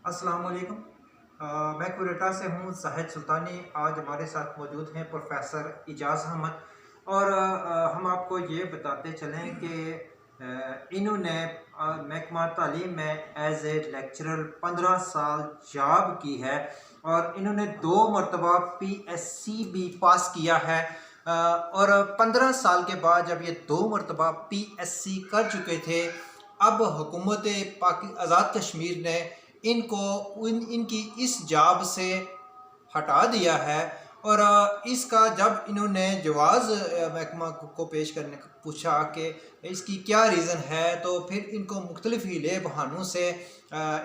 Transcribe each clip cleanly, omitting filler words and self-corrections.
अस्सलाम वालेकुम। मैं कुरेटा से हूँ ज़ाहिद सुल्तानी। आज हमारे साथ मौजूद हैं प्रोफेसर इजाज़ अहमद और हम आपको ये बताते चलें कि इन्होंने महकमा तालीम में एज़ ए लेक्चरर 15 साल जॉब की है और इन्होंने 2 मरतबा PSC भी पास किया है। और 15 साल के बाद जब ये 2 मरतबा PSC कर चुके थे, अब हुकूमत आज़ाद कश्मीर ने इनकी इस जॉब से हटा दिया है। और इसका जब इन्होंने जवाज़ महकमा को पेश करने का पूछा कि इसकी क्या रीज़न है, तो फिर इनको मुख्तलिफ हीले बहानों से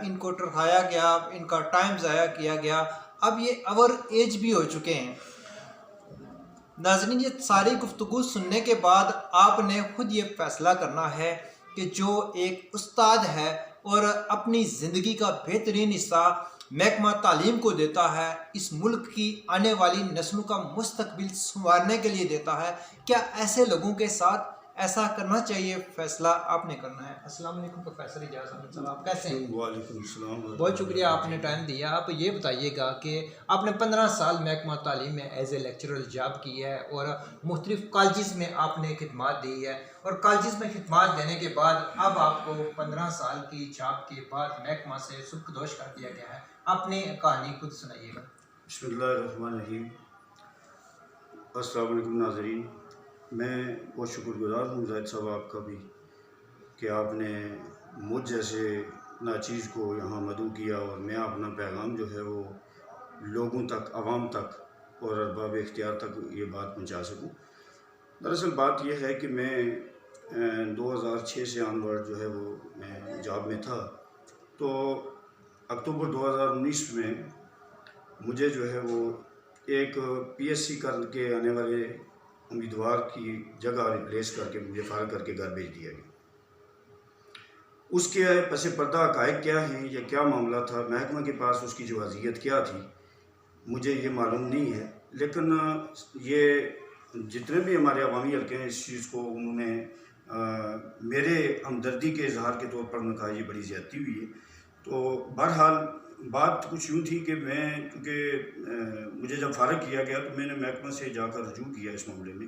इनको टरकाया गया, इनका टाइम ज़ाया किया गया। अब ये ओवर एज भी हो चुके हैं। नाज़रीन, ये सारी गुफ्तगू सुनने के बाद आपने खुद ये फ़ैसला करना है कि जो एक उस्ताद है और अपनी ज़िंदगी का बेहतरीन हिस्सा महकमा तालीम को देता है, इस मुल्क की आने वाली नस्लों का मुस्तकबिल संवारने के लिए देता है, क्या ऐसे लोगों के साथ ऐसा करना चाहिए? फ़ैसला आपने करना है। अस्सलाम वालेकुम प्रोफेसर इजाज़ अहमद साहब, आप कैसे हैं? वालेकुम सलाम। बहुत शुक्रिया, आपने टाइम दिया। आप ये बताइएगा कि आपने 15 साल महकमा तालीम में एज ए लेक्चरर जॉब की है और मुख्तलिफ कॉलेज में आपने खिदमत दी है, और कॉलेज में खिदमत देने के बाद अब आपको 15 साल की जॉब के बाद महकमा से सुबकदोश कर दिया गया है। अपनी कहानी खुद सुनाइएगा। बिस्मिल्लाहिर्रहमानिर्रहीम। अस्सलाम वालेकुम नाज़रीन, मैं बहुत शुक्रगुज़ार हूँ ज़ाहिद साहब आपका भी कि आपने मुझ जैसे नाचीज़ को यहाँ मदऊ किया और मैं अपना पैगाम जो है वो लोगों तक, आवाम तक और अरबाब इख्तियार तक ये बात पहुँचा सकूँ। दरअसल बात यह है कि मैं 2006 से ऑनवर्ड जो है वो मैं जॉब में था। तो अक्टूबर 2019 में मुझे जो है वो एक PSC करके आने वाले उम्मीदवार की जगह रिप्लेस करके मुझे फारिग करके घर भेज दिया गया। उसके पस पर्दा हक़ाइक़ क्या हैं या क्या मामला था, महकमा के पास उसकी जो वज़ीयत क्या थी, मुझे ये मालूम नहीं है। लेकिन ये जितने भी हमारे अवामी हल्के हैं, इस चीज़ को उन्होंने मेरे हमदर्दी के इजहार के तौर पर उन्होंने कहा ये बड़ी ज़्यादती हुई है। तो बहरहाल बात कुछ यूँ थी कि मैं चूँकि मुझे जब फारिग किया गया तो मैंने महकमा से जाकर रजू किया इस मामले में।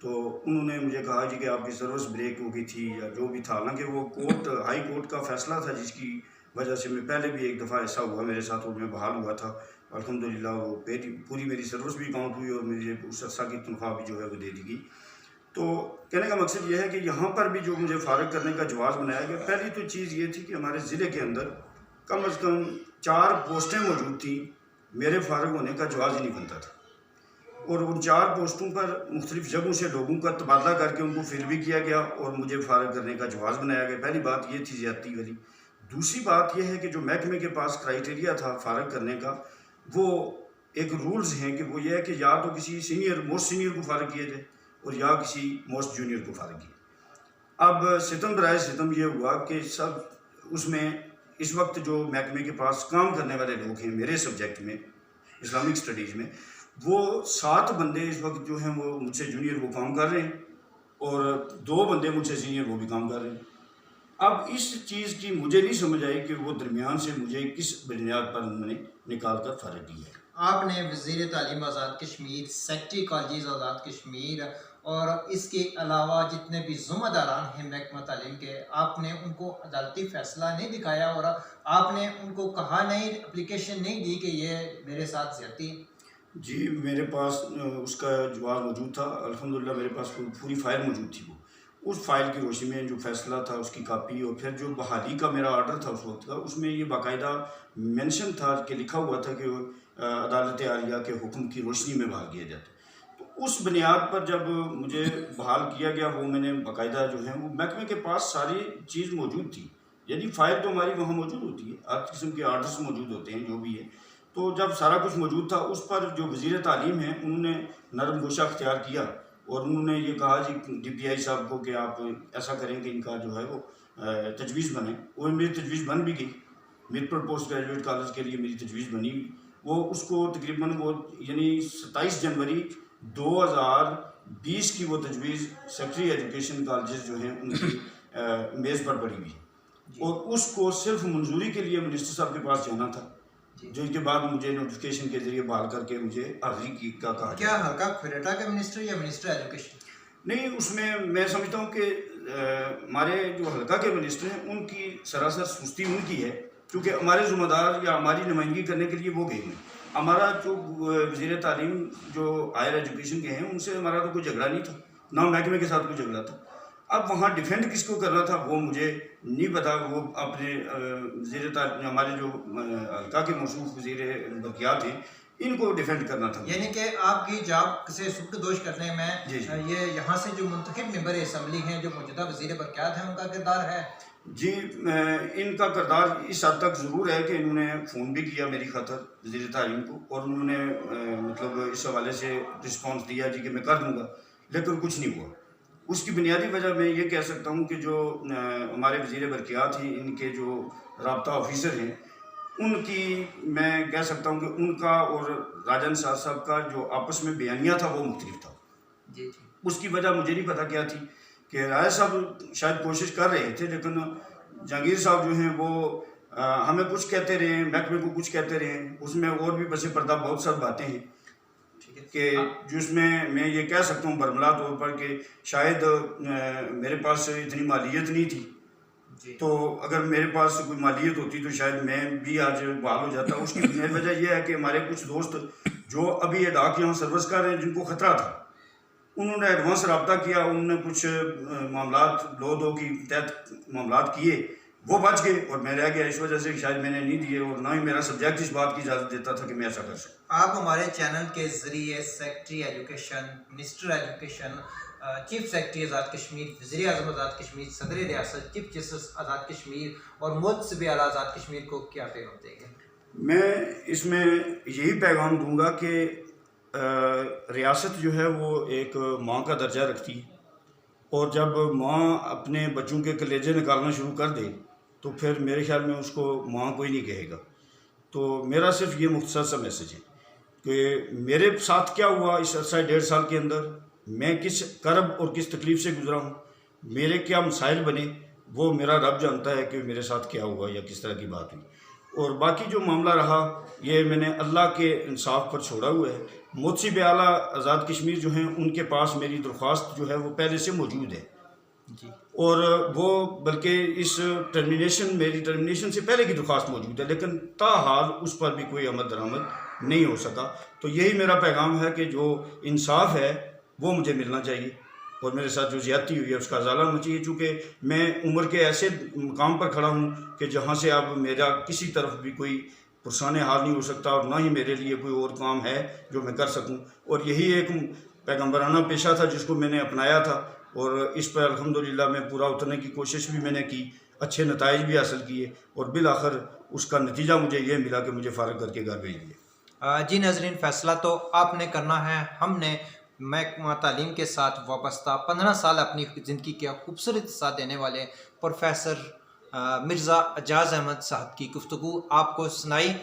तो उन्होंने मुझे कहा जी कि आपकी सर्विस ब्रेक हो गई थी या जो भी था। हालांकि वो हाई कोर्ट का फ़ैसला था जिसकी वजह से मैं पहले भी एक दफ़ा ऐसा हुआ मेरे साथ और मैं बहाल हुआ था। अल्हम्दुलिल्लाह वो पूरी मेरी सर्विस भी काउंट हुई और मुझे उस अर्सा की तनख्वाह भी जो है वो दे दी गई। तो कहने का मकसद ये है कि यहाँ पर भी जो मुझे फारिग करने का जवाज़ बनाया गया, पहली तो चीज़ ये थी कि हमारे ज़िले के अंदर कम अज़ कम 4 पोस्टें मौजूद थी, मेरे फारिग होने का जवाज़ ही नहीं बनता था। और उन 4 पोस्टों पर मुख्तलिफ़ जगहों से लोगों का तबादला करके उनको फिल भी किया गया और मुझे फारिग करने का जवाज़ बनाया गया। पहली बात ये थी ज़्यादती वाली। दूसरी बात यह है कि जो महकमे के पास क्राइटेरिया था फारिग करने का, वो एक रूल्स हैं कि वो ये है कि या तो किसी मोस्ट सीनियर को फारिग किया जाए और या किसी मोस्ट जूनियर को फारिग किया। अब सितम बराए सितम ये हुआ कि सब उसमें इस वक्त जो महकमे के पास काम करने वाले लोग हैं मेरे सब्जेक्ट में, इस्लामिक स्टडीज़ में, वो 7 बंदे इस वक्त जो हैं वो मुझसे जूनियर वो काम कर रहे हैं और 2 बंदे मुझसे सीनियर वो भी काम कर रहे हैं। अब इस चीज़ की मुझे नहीं समझ आई कि वो दरमियान से मुझे किस बुनियाद पर उन्होंने निकाल कर फारिग दी है। आपने वज़ीर तालीम आज़ाद कश्मीर, सेक्रेटरी कॉलेज आज़ाद कश्मीर और इसके अलावा जितने भी ज़िम्मेदारान हैं महकमा तालीम के, आपने उनको अदालती फ़ैसला नहीं दिखाया और आपने उनको कहा नहीं, एप्लीकेशन नहीं दी कि ये मेरे साथ ज़्यादती है? जी, मेरे पास उसका जवाब मौजूद था। अल्हम्दुलिल्लाह मेरे पास पूरी फ़ाइल मौजूद थी। वो उस फ़ाइल की रोशनी में जो फ़ैसला था उसकी कापी और फिर जो बहाली का मेरा ऑर्डर था उस वक्त का, उसमें ये बाकायदा मेंशन था कि लिखा हुआ था कि अदालत आलिया के हुक्म की रोशनी में बहाल किया जाता है। तो उस बुनियाद पर जब मुझे बहाल किया गया, वो मैंने बाकायदा जो है वो महकमे के पास सारी चीज़ मौजूद थी। यानी फ़ाइल तो हमारी वहाँ मौजूद होती है, हर किस्म के ऑर्डर्स मौजूद होते हैं जो भी है। तो जब सारा कुछ मौजूद था, उस पर जो वज़ीर तालीम हैं उन्होंने नरम गोशा अख्तियार किया और उन्होंने ये कहा जी DPI साहब को कि आप ऐसा करें कि इनका जो है वो तजवीज़ बने। वो मेरी तजवीज़ बन भी गई। मीरपुर पोस्ट ग्रेजुएट कॉलेज के लिए मेरी तजवीज़ बनी। वो उसको तकरीबन वो यानी 27 जनवरी 2020 की वो तजवीज़ सेक्रेटरी एजुकेशन कॉलेजेस जो हैं उनकी मेज़ पर पड़ी हुई। और उसको सिर्फ मंजूरी के लिए मिनिस्टर साहब के पास जाना था, जो इसके बाद मुझे नोटिफिकेशन के जरिए बहाल करके मुझे हाजिरी की का कहा। क्या हल्का क्वेटा के मिनिस्टर या मिनिस्टर एजुकेशन? नहीं, उसमें मैं समझता हूँ कि हमारे जो हल्का के मिनिस्टर हैं उनकी सरासर सुस्ती उनकी है, क्योंकि हमारे ज़िम्मेदार या हमारी नुमाइंदगी करने के लिए वो गए हैं। हमारा जो वज़ीर तालीम जो हायर एजुकेशन के हैं उनसे हमारा तो कोई झगड़ा नहीं था, ना महकमे के साथ कोई झगड़ा था। अब वहाँ डिफेंड किसको करना था वो मुझे नहीं पता। वो अपने हमारे जो हल्का के मौसूफ वज़ीर बरक़ियात हैं इनको डिफेंड करना था। यानी कि आपकी जॉब से सुब्कदोश करने में ये यहाँ से जो मुंतखब मेंबर असम्बली हैं जो मौजूदा वज़ीर बरक़ियात हैं उनका किरदार है? जी, इनका किरदार इस हद तक ज़रूर है कि इन्होंने फ़ोन भी किया मेरी खातर वज़ीर तालीम को, और उन्होंने मतलब इस हवाले से रिस्पॉन्स दिया जी कि मैं कर दूँगा, लेकिन कुछ नहीं हुआ। उसकी बुनियादी वजह मैं ये कह सकता हूँ कि जो हमारे वज़ीर बरक़ियात हैं इनके जो राब्ता ऑफिसर हैं उनकी, मैं कह सकता हूँ कि उनका और राजन साहब का जो आपस में बयानिया था वो मुख्तलिफ था। जी। उसकी वजह मुझे नहीं पता क्या थी कि राय साहब शायद कोशिश कर रहे थे, लेकिन जहांगीर साहब जो हैं वो हमें कुछ कहते रहे, महकमे को कुछ कहते रहे। उसमें और भी बसे पर्दा बहुत सारी बातें हैं कि जिसमें मैं ये कह सकता हूँ बरमला तौर पर कि शायद मेरे पास इतनी मालियत नहीं थी, तो अगर मेरे पास कोई मालियत होती तो शायद मैं भी आज बहाल हो जाता। उसकी बुनियादी वजह यह है कि हमारे कुछ दोस्त जो अभी ये डाक यहाँ सर्विस कर रहे हैं जिनको ख़तरा था, उन्होंने एडवांस रब्ता किया, उन्होंने कुछ मामलात दो की तहत मामलात किए, वो बच गए और मैं रह गया। इस वजह से शायद मैंने नहीं दिए, और ना ही मेरा सब्जेक्ट इस बात की इजाज़त देता था कि मैं ऐसा कर सकूँ। आप हमारे चैनल के ज़रिए secretary education, minister education, chief secretary Azad Kashmir, वज़ीर आज़म आज़ाद कश्मीर, सदर रियासत, चीफ जस्टिस आज़ाद कश्मीर और मुतसबी आला आज़ाद कश्मीर को क्या पैगाम देंगे? मैं इसमें यही पैगाम दूंगा कि रियासत जो है वो एक माँ का दर्जा रखती है, और जब माँ अपने बच्चों के कलेजे निकालना शुरू कर दे तो फिर मेरे ख्याल में उसको माँ कोई नहीं कहेगा। तो मेरा सिर्फ ये मुख्तसर सा मैसेज है कि मेरे साथ क्या हुआ इस अर्सा 1.5 साल के अंदर, मैं किस करब और किस तकलीफ़ से गुजरा हूँ, मेरे क्या मसाइल बने, वो मेरा रब जानता है कि मेरे साथ क्या हुआ या किस तरह की बात हुई। और बाकी जो मामला रहा ये मैंने अल्लाह के इंसाफ पर छोड़ा हुआ है। मुतसिब आला आज़ाद कश्मीर जो हैं उनके पास मेरी दरख्वास्त जो है वो पहले से मौजूद है जी, और वो बल्कि इस मेरी टर्मिनेशन से पहले की दरख्वास्त मौजूद है, लेकिन ताहाल उस पर भी कोई अमल दरामद नहीं हो सका। तो यही मेरा पैगाम है कि जो इंसाफ है वो मुझे मिलना चाहिए, और मेरे साथ जो ज़्यादती हुई है उसका अजाला होना चाहिए। चूँकि मैं उम्र के ऐसे मुकाम पर खड़ा हूँ कि जहाँ से अब मेरा किसी तरफ भी कोई पुरसान हाल नहीं हो सकता, और ना ही मेरे लिए कोई और काम है जो मैं कर सकूँ। और यही एक पैगम्बराना पेशा था जिसको मैंने अपनाया था, और इस पर अल्हम्दुलिल्लाह मैं पूरा उतरने की कोशिश भी मैंने की, अच्छे नताइज भी हासिल किए, और बिल आखिर उसका नतीजा मुझे ये मिला कि मुझे फ़ारग करके घर भेज दिया। जी नाज़रीन, फ़ैसला तो आपने करना है। हमने महकमा तालीम के साथ वाबस्ता 15 साल अपनी ज़िंदगी का खूबसूरत साथ देने वाले प्रोफेसर मिर्ज़ा एजाज़ अहमद साहब की गुफ्तगू आपको सुनाई।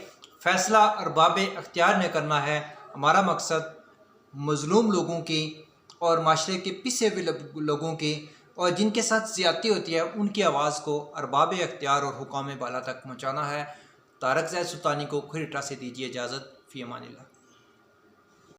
फ़ैसला अरबाब अख्तियार ने करना है। हमारा मकसद मज़लूम लोगों की और माशरे के पिसे हुए लोगों की और जिनके साथ ज़्यादती होती है उनकी आवाज़ को अरबाब अख्तियार और हुकाम बाला तक पहुँचाना है। तारक ज़ैद सुल्तानी को खरीटा से दीजिए इजाज़त। फ़ी अमानिल्लाह।